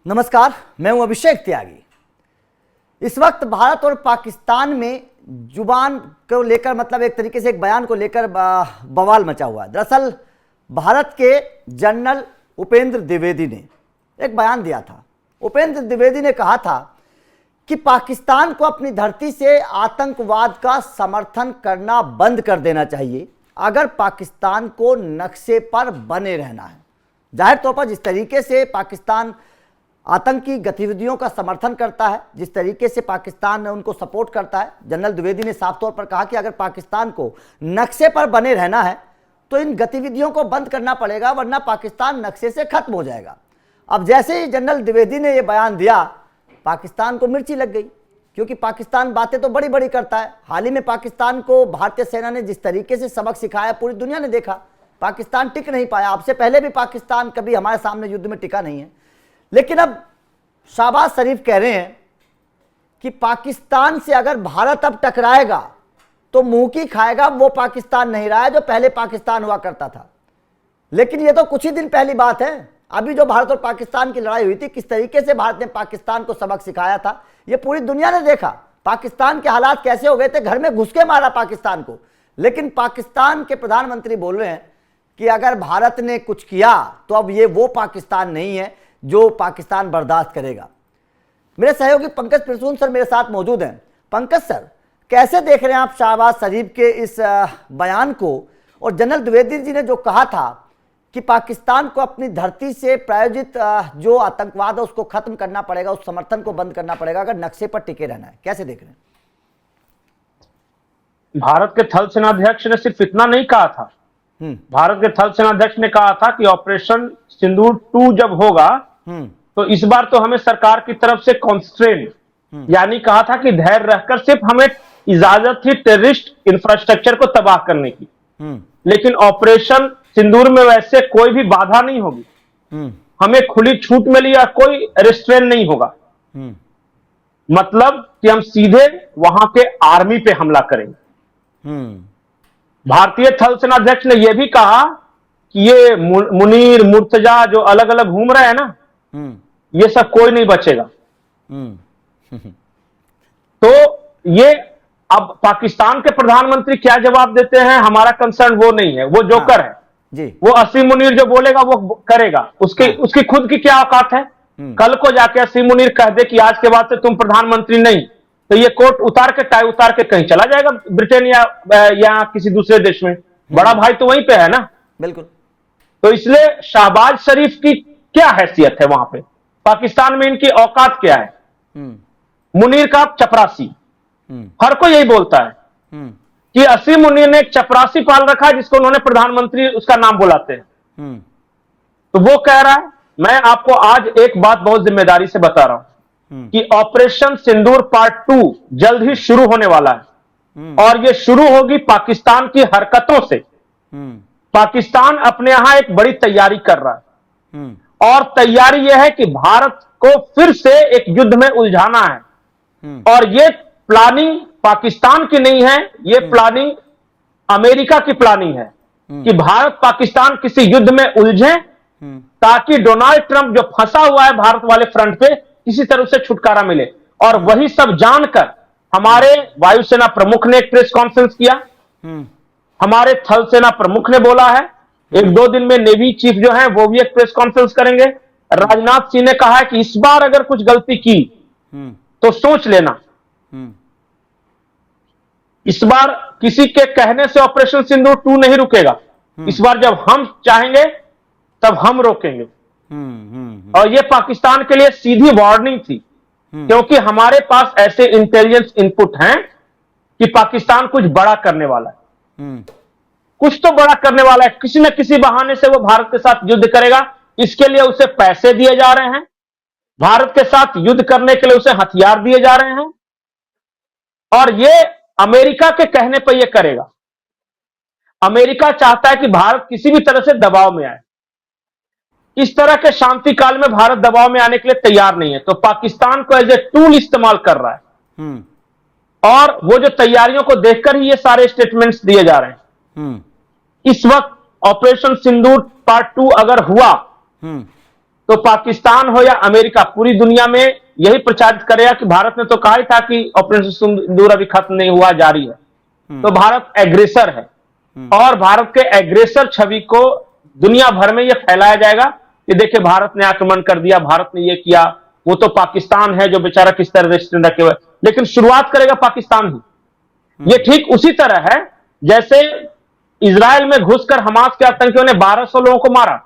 नमस्कार, मैं हूं अभिषेक त्यागी। इस वक्त भारत और पाकिस्तान में जुबान को लेकर मतलब एक तरीके से एक बयान को लेकर बवाल मचा हुआ है। दरअसल भारत के जनरल उपेंद्र द्विवेदी ने एक बयान दिया था। उपेंद्र द्विवेदी ने कहा था कि पाकिस्तान को अपनी धरती से आतंकवाद का समर्थन करना बंद कर देना चाहिए अगर पाकिस्तान को नक्शे पर बने रहना है। जाहिर तौर पर जिस तरीके से पाकिस्तान आतंकी गतिविधियों का समर्थन करता है, जिस तरीके से पाकिस्तान उनको सपोर्ट करता है, जनरल द्विवेदी ने साफ तौर पर कहा कि अगर पाकिस्तान को नक्शे पर बने रहना है तो इन गतिविधियों को बंद करना पड़ेगा, वरना पाकिस्तान नक्शे से खत्म हो जाएगा। अब जैसे ही जनरल द्विवेदी ने यह बयान दिया, पाकिस्तान को मिर्ची लग गई, क्योंकि पाकिस्तान बातें तो बड़ी बड़ी करता है। हाल ही में पाकिस्तान को भारतीय सेना ने जिस तरीके से सबक सिखाया, पूरी दुनिया ने देखा। पाकिस्तान टिक नहीं पाया। आपसे पहले भी पाकिस्तान कभी हमारे सामने युद्ध में टिका नहीं है। लेकिन अब शहबाज शरीफ कह रहे हैं कि पाकिस्तान से अगर भारत अब टकराएगा तो मुंह की खाएगा। वो पाकिस्तान नहीं रहा है जो पहले पाकिस्तान हुआ करता था। लेकिन ये तो कुछ ही दिन पहली बात है। अभी जो भारत और पाकिस्तान की लड़ाई हुई थी, किस तरीके से भारत ने पाकिस्तान को सबक सिखाया था, ये पूरी दुनिया ने देखा। पाकिस्तान के हालात कैसे हो गए थे, घर में घुस के मारा पाकिस्तान को। लेकिन पाकिस्तान के प्रधानमंत्री बोल रहे हैं कि अगर भारत ने कुछ किया तो अब ये वो पाकिस्तान नहीं है जो पाकिस्तान बर्दाश्त करेगा। मेरे सहयोगी पंकज प्रसून सर मेरे साथ मौजूद हैं। पंकज सर, कैसे देख रहे हैं आप शहबाज शरीफ के इस बयान को, और जनरल द्विवेदी जी ने जो कहा था कि पाकिस्तान को अपनी धरती से प्रायोजित जो आतंकवाद है उसको खत्म करना पड़ेगा, उस समर्थन को बंद करना पड़ेगा अगर नक्शे पर टिके रहना है, कैसे देख रहे हैं? भारत के थल सेनाध्यक्ष ने सिर्फ इतना नहीं कहा था। भारत के थल सेनाध्यक्ष ने कहा था कि ऑपरेशन सिंदूर 2 जब होगा तो इस बार तो हमें सरकार की तरफ से कॉन्स्ट्रेंट यानी कहा था कि धैर्य रखकर सिर्फ हमें इजाजत थी टेररिस्ट इंफ्रास्ट्रक्चर को तबाह करने की, लेकिन ऑपरेशन सिंदूर में वैसे कोई भी बाधा नहीं होगी। हमें खुली छूट मिली या कोई रेस्ट्रेन नहीं होगा। मतलब कि हम सीधे वहां के आर्मी पे हमला करेंगे। भारतीय थल सेनाध्यक्ष ने यह भी कहा कि ये मुनीर मुर्तजा जो अलग अलग घूम रहे हैं ना, ये सब कोई नहीं बचेगा। तो ये अब पाकिस्तान के प्रधानमंत्री क्या जवाब देते हैं, हमारा कंसर्न वो नहीं है। वो जोकर है जी। वो असीम मुनीर जो बोलेगा वो करेगा। उसकी खुद की क्या औकात है? कल को जाके असीम मुनीर कह दे कि आज के बाद से तुम प्रधानमंत्री नहीं, तो ये कोट उतार के टाई उतार के कहीं चला जाएगा, ब्रिटेन या किसी दूसरे देश में। बड़ा भाई तो वहीं पे है ना। बिल्कुल। तो इसलिए शहबाज शरीफ की क्या हैसियत है वहां पे? पाकिस्तान में इनकी औकात क्या है? मुनीर का चपरासी, हर कोई यही बोलता है कि असीम मुनीर ने एक चपरासी पाल रखा है जिसको उन्होंने प्रधानमंत्री उसका नाम बुलाते हैं। तो वो कह रहा है, मैं आपको आज एक बात बहुत जिम्मेदारी से बता रहा हूं कि ऑपरेशन सिंदूर पार्ट 2 जल्द ही शुरू होने वाला है, और यह शुरू होगी पाकिस्तान की हरकतों से। पाकिस्तान अपने यहां एक बड़ी तैयारी कर रहा है, और तैयारी यह है कि भारत को फिर से एक युद्ध में उलझाना है। और यह प्लानिंग पाकिस्तान की नहीं है, यह प्लानिंग अमेरिका की प्लानिंग है कि भारत पाकिस्तान किसी युद्ध में उलझे ताकि डोनाल्ड ट्रंप जो फंसा हुआ है भारत वाले फ्रंट पे, किसी तरह से छुटकारा मिले। और वही सब जानकर हमारे वायुसेना प्रमुख ने एक प्रेस कॉन्फ्रेंस किया। हमारे थल सेना प्रमुख ने बोला है, 1-2 दिन में नेवी चीफ जो है वो भी एक प्रेस कॉन्फ्रेंस करेंगे। राजनाथ सिंह ने कहा है कि इस बार अगर कुछ गलती की तो सोच लेना, इस बार किसी के कहने से ऑपरेशन सिंदूर 2 नहीं रुकेगा। इस बार जब हम चाहेंगे तब हम रोकेंगे। और यह पाकिस्तान के लिए सीधी वार्निंग थी, क्योंकि हमारे पास ऐसे इंटेलिजेंस इनपुट हैं कि पाकिस्तान कुछ बड़ा करने वाला है। कुछ तो बड़ा करने वाला है, किसी न किसी बहाने से वो भारत के साथ युद्ध करेगा। इसके लिए उसे पैसे दिए जा रहे हैं, भारत के साथ युद्ध करने के लिए उसे हथियार दिए जा रहे हैं, और ये अमेरिका के कहने पर यह करेगा। अमेरिका चाहता है कि भारत किसी भी तरह से दबाव में आए। इस तरह के शांति काल में भारत दबाव में आने के लिए तैयार नहीं है, तो पाकिस्तान को एज ए टूल इस्तेमाल कर रहा है। और वो जो तैयारियों को देखकर ही ये सारे स्टेटमेंट्स दिए जा रहे हैं। इस वक्त ऑपरेशन सिंदूर पार्ट 2 अगर हुआ तो पाकिस्तान हो या अमेरिका पूरी दुनिया में यही प्रचारित करेगा कि भारत ने तो कहा ही था कि ऑपरेशन सिंदूर अभी खत्म नहीं हुआ, जारी है। तो भारत एग्रेसर है और भारत के एग्रेसर छवि को दुनिया भर में यह फैलाया जाएगा कि देखिए भारत ने आक्रमण कर दिया, भारत ने यह किया, वो तो पाकिस्तान है जो बेचारा किस तरह रेस्टोरेंट रखे हुए, लेकिन शुरुआत करेगा पाकिस्तान ही। ये ठीक उसी तरह है जैसे इजराइल में घुसकर हमास के आतंकियों ने 1200 लोगों को मारा,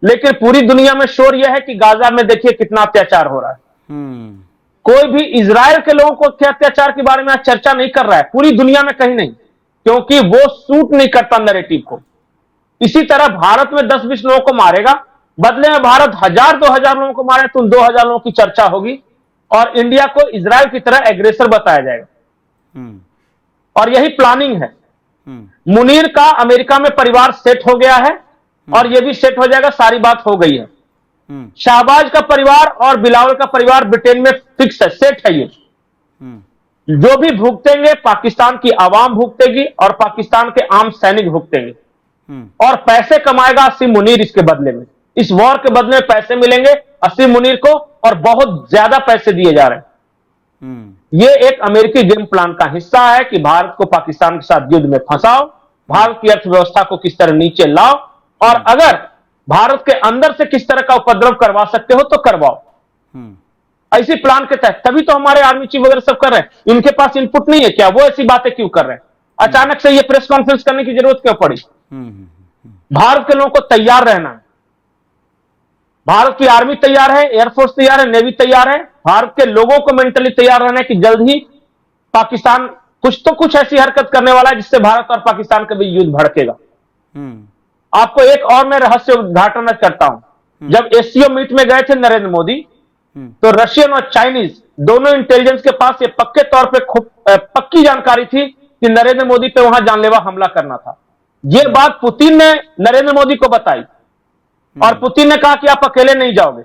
लेकिन पूरी दुनिया में शोर यह है कि गाजा में देखिए कितना अत्याचार हो रहा है। कोई भी इजराइल के लोगों को के अत्याचार के बारे में आज चर्चा नहीं कर रहा है, पूरी दुनिया में कहीं नहीं, क्योंकि वो सूट नहीं करता नैरेटिव को। इसी तरह भारत में 10-20 लोगों को मारेगा, बदले में भारत 1000-2000 लोगों को मारे तो उन 2000 लोगों की चर्चा होगी और इंडिया को इजराइल की तरह एग्रेसर बताया जाएगा। और यही प्लानिंग है। मुनीर का अमेरिका में परिवार सेट हो गया है और यह भी सेट हो जाएगा, सारी बात हो गई है। शाहबाज का परिवार और बिलावल का परिवार ब्रिटेन में फिक्स है, सेट है। ये जो भी भुगतेंगे पाकिस्तान की आवाम भुगतेगी और पाकिस्तान के आम सैनिक भुगतेंगे और पैसे कमाएगा असीम मुनीर इसके बदले में। इस वॉर के बदले में पैसे मिलेंगे असीम मुनीर को और बहुत ज्यादा पैसे दिए जा रहे हैं। ये एक अमेरिकी गेम प्लान का हिस्सा है कि भारत को पाकिस्तान के साथ युद्ध में फंसाओ, भारत की अर्थव्यवस्था को किस तरह नीचे लाओ और अगर भारत के अंदर से किस तरह का उपद्रव करवा सकते हो तो करवाओ। ऐसी प्लान के तहत तभी तो हमारे आर्मी चीफ वगैरह सब कर रहे हैं। इनके पास इनपुट नहीं है क्या? वो ऐसी बातें क्यों कर रहे हैं? अचानक से ये प्रेस कॉन्फ्रेंस करने की जरूरत क्यों पड़ी? भारत के लोगों को तैयार रहना है। भारत की आर्मी तैयार है, एयरफोर्स तैयार है, नेवी तैयार है। भारत के लोगों को मेंटली तैयार रहना है कि जल्द ही पाकिस्तान कुछ ऐसी हरकत करने वाला है जिससे भारत और पाकिस्तान के बीच युद्ध भड़केगा। आपको एक और मैं रहस्य उद्घाटन करता हूं। जब एससीओ मीट में गए थे नरेंद्र मोदी, तो रशियन और चाइनीज दोनों इंटेलिजेंस के पास ये पक्के तौर पे पक्की जानकारी थी कि नरेंद्र मोदी पे वहां जानलेवा हमला करना था। ये बात पुतिन ने नरेंद्र मोदी को बताई और पुतिन ने कहा कि आप अकेले नहीं जाओगे।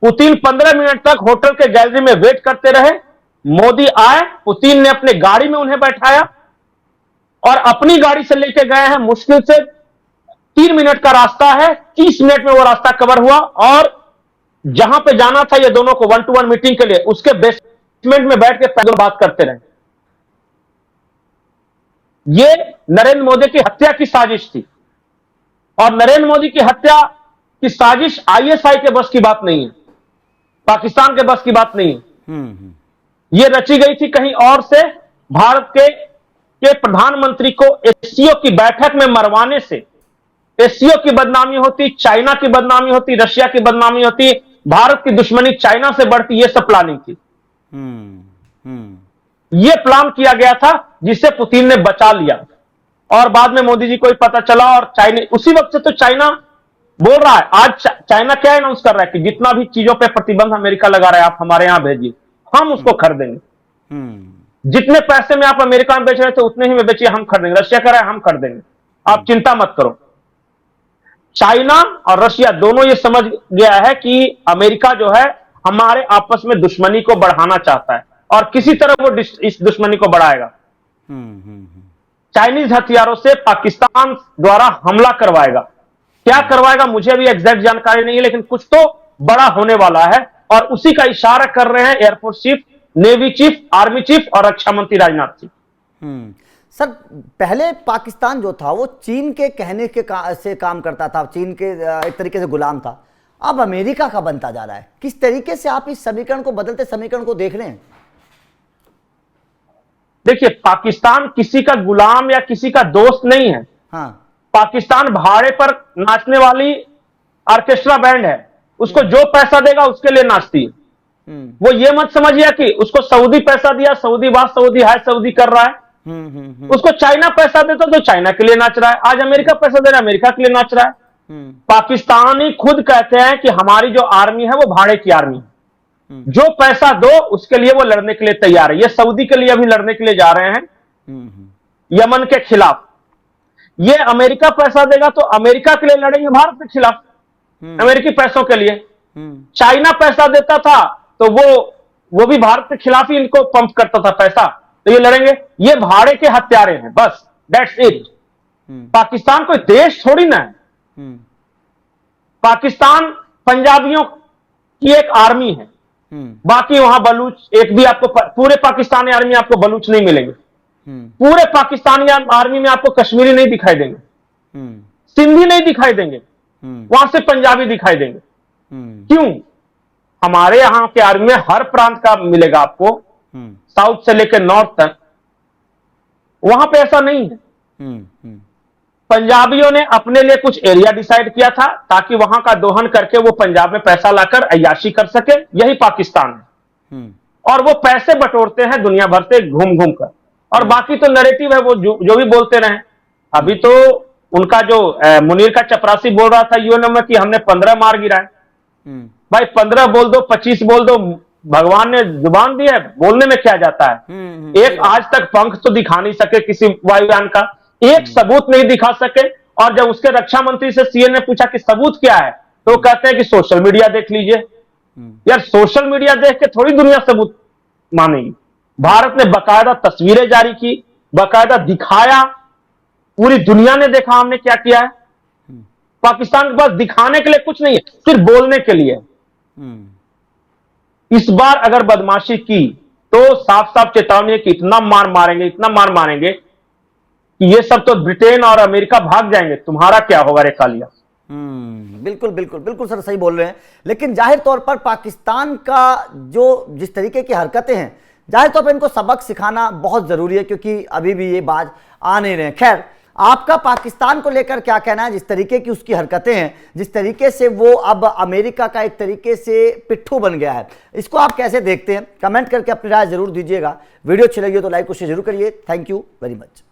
पुतिन 15 मिनट तक होटल के गैलरी में वेट करते रहे। मोदी आए, पुतिन ने अपने गाड़ी में उन्हें बैठाया और अपनी गाड़ी से लेके गए हैं। मुश्किल से 3 मिनट का रास्ता है, 30 मिनट में वो रास्ता कवर हुआ और जहां पे जाना था ये दोनों को 1-to-1 मीटिंग के लिए, उसके बेसमेंट में बैठ के पैदल बात करते रहे। ये नरेंद्र मोदी की हत्या की साजिश थी और नरेंद्र मोदी की हत्या की साजिश आईएसआई के बस की बात नहीं है, पाकिस्तान के बस की बात नहीं है। यह रची गई थी कहीं और से। भारत के प्रधानमंत्री को एससीओ की बैठक में मरवाने से एससीओ की बदनामी होती, चाइना की बदनामी होती, रशिया की बदनामी होती, भारत की दुश्मनी चाइना से बढ़ती। यह सब प्लानिंग थी। यह प्लान किया गया था जिसे पुतिन ने बचा लिया और बाद में मोदी जी को भी पता चला और चाइना उसी वक्त से तो चाइना बोल रहा है। आज चाइना क्या अनाउंस कर रहा है कि जितना भी चीजों पे प्रतिबंध अमेरिका लगा रहा है आप हमारे यहां भेजिए, हम उसको खरीदेंगे। जितने पैसे में आप अमेरिका में बेच रहे थे उतने ही में बेचिए, हम खरीदेंगे। रशिया कह रहा है हम खरीदेंगे, आप चिंता मत करो। चाइना और रशिया दोनों ये समझ गया है कि अमेरिका जो है हमारे आपस में दुश्मनी को बढ़ाना चाहता है और किसी तरह वो इस दुश्मनी को बढ़ाएगा। चाइनीज हथियारों से पाकिस्तान द्वारा हमला करवाएगा। क्या करवाएगा मुझे अभी एग्जैक्ट जानकारी नहीं है, लेकिन कुछ तो बड़ा होने वाला है और उसी का इशारा कर रहे हैं air force chief, navy chief, army chief और रक्षा मंत्री राजनाथ सिंह। सर, पहले पाकिस्तान जो था वो चीन के कहने के से काम करता था, चीन के एक तरीके से गुलाम था। अब अमेरिका का बनता जा रहा है। किस तरीके से आप इस समीकरण को, बदलते समीकरण को देख रहे हैं? देखिए, पाकिस्तान किसी का गुलाम या किसी का दोस्त नहीं है। हाँ। पाकिस्तान भाड़े पर नाचने वाली ऑर्केस्ट्रा बैंड है। उसको जो पैसा देगा उसके लिए नाचती है। वो ये मत समझिए कि उसको सऊदी पैसा दिया, सऊदी बात सऊदी है, सऊदी कर रहा है। उसको चाइना पैसा देता तो चाइना के लिए नाच रहा है। आज अमेरिका पैसा दे रहा है, अमेरिका के लिए नाच रहा है। पाकिस्तानी खुद कहते हैं कि हमारी जो आर्मी है वो भाड़े की आर्मी है, जो पैसा दो उसके लिए वो लड़ने के लिए तैयार है। ये सऊदी के लिए अभी लड़ने के लिए जा रहे हैं यमन के खिलाफ। ये अमेरिका पैसा देगा तो अमेरिका के लिए लड़ेंगे भारत के खिलाफ, अमेरिकी पैसों के लिए। चाइना पैसा देता था तो वो भी भारत के खिलाफ ही इनको पंप करता था पैसा, तो ये लड़ेंगे। ये भाड़े के हत्यारे हैं, बस दैट्स इट। पाकिस्तान कोई देश थोड़ी ना है। पाकिस्तान पंजाबियों की एक आर्मी है, बाकी वहां बलूच एक भी आपको पूरे पाकिस्तानी आर्मी आपको बलूच नहीं मिलेंगे, पूरे पाकिस्तानी आर्मी में आपको कश्मीरी नहीं दिखाई देंगे, सिंधी नहीं दिखाई देंगे, वहां से पंजाबी दिखाई देंगे। क्यों? हमारे यहां के आर्मी में हर प्रांत का मिलेगा आपको, साउथ से लेकर नॉर्थ तक। वहां पे ऐसा नहीं है। पंजाबियों ने अपने लिए कुछ एरिया डिसाइड किया था ताकि वहां का दोहन करके वो पंजाब में पैसा लाकर अय्याशी कर सके, यही पाकिस्तान है। और वो पैसे बटोरते हैं दुनिया भर से घूम घूम कर, और बाकी तो नैरेटिव है, वो जो भी बोलते रहे। अभी तो उनका जो मुनीर का चपरासी बोल रहा था यूएनओ में कि हमने 15 मार गिराए। भाई 15 बोल दो, 25 बोल दो, भगवान ने जुबान दी है, बोलने में क्या जाता है। एक आज तक पंख तो दिखा नहीं सके किसी वायुयान का, एक सबूत नहीं दिखा सके। और जब उसके रक्षा मंत्री से सीएन ने पूछा कि सबूत क्या है, तो वो कहते हैं कि सोशल मीडिया देख लीजिए। यार सोशल मीडिया देख के थोड़ी दुनिया सबूत मानेगी। भारत ने बकायदा तस्वीरें जारी की, बकायदा दिखाया, पूरी दुनिया ने देखा हमने क्या किया है। पाकिस्तान के पास दिखाने के लिए कुछ नहीं है, सिर्फ बोलने के लिए। इस बार अगर बदमाशी की तो साफ साफ चेतावनी है कि इतना मार मारेंगे, इतना मार मारेंगे कि ये सब तो ब्रिटेन और अमेरिका भाग जाएंगे, तुम्हारा क्या होगा रेखालिया। बिल्कुल बिल्कुल बिल्कुल सर, सही बोल रहे हैं। लेकिन जाहिर तौर पर पाकिस्तान का जो जिस तरीके की हरकतें हैं, जाहिर तौर पर इनको सबक सिखाना बहुत जरूरी है, क्योंकि अभी भी ये बाज आ नहीं रहे हैं। खैर, आपका पाकिस्तान को लेकर क्या कहना है? जिस तरीके की उसकी हरकतें हैं, जिस तरीके से वो अब अमेरिका का एक तरीके से पिट्ठू बन गया है, इसको आप कैसे देखते हैं? कमेंट करके अपनी राय जरूर दीजिएगा। वीडियो अच्छी लगी हो तो लाइक को शेयर जरूर करिए। Thank you very much.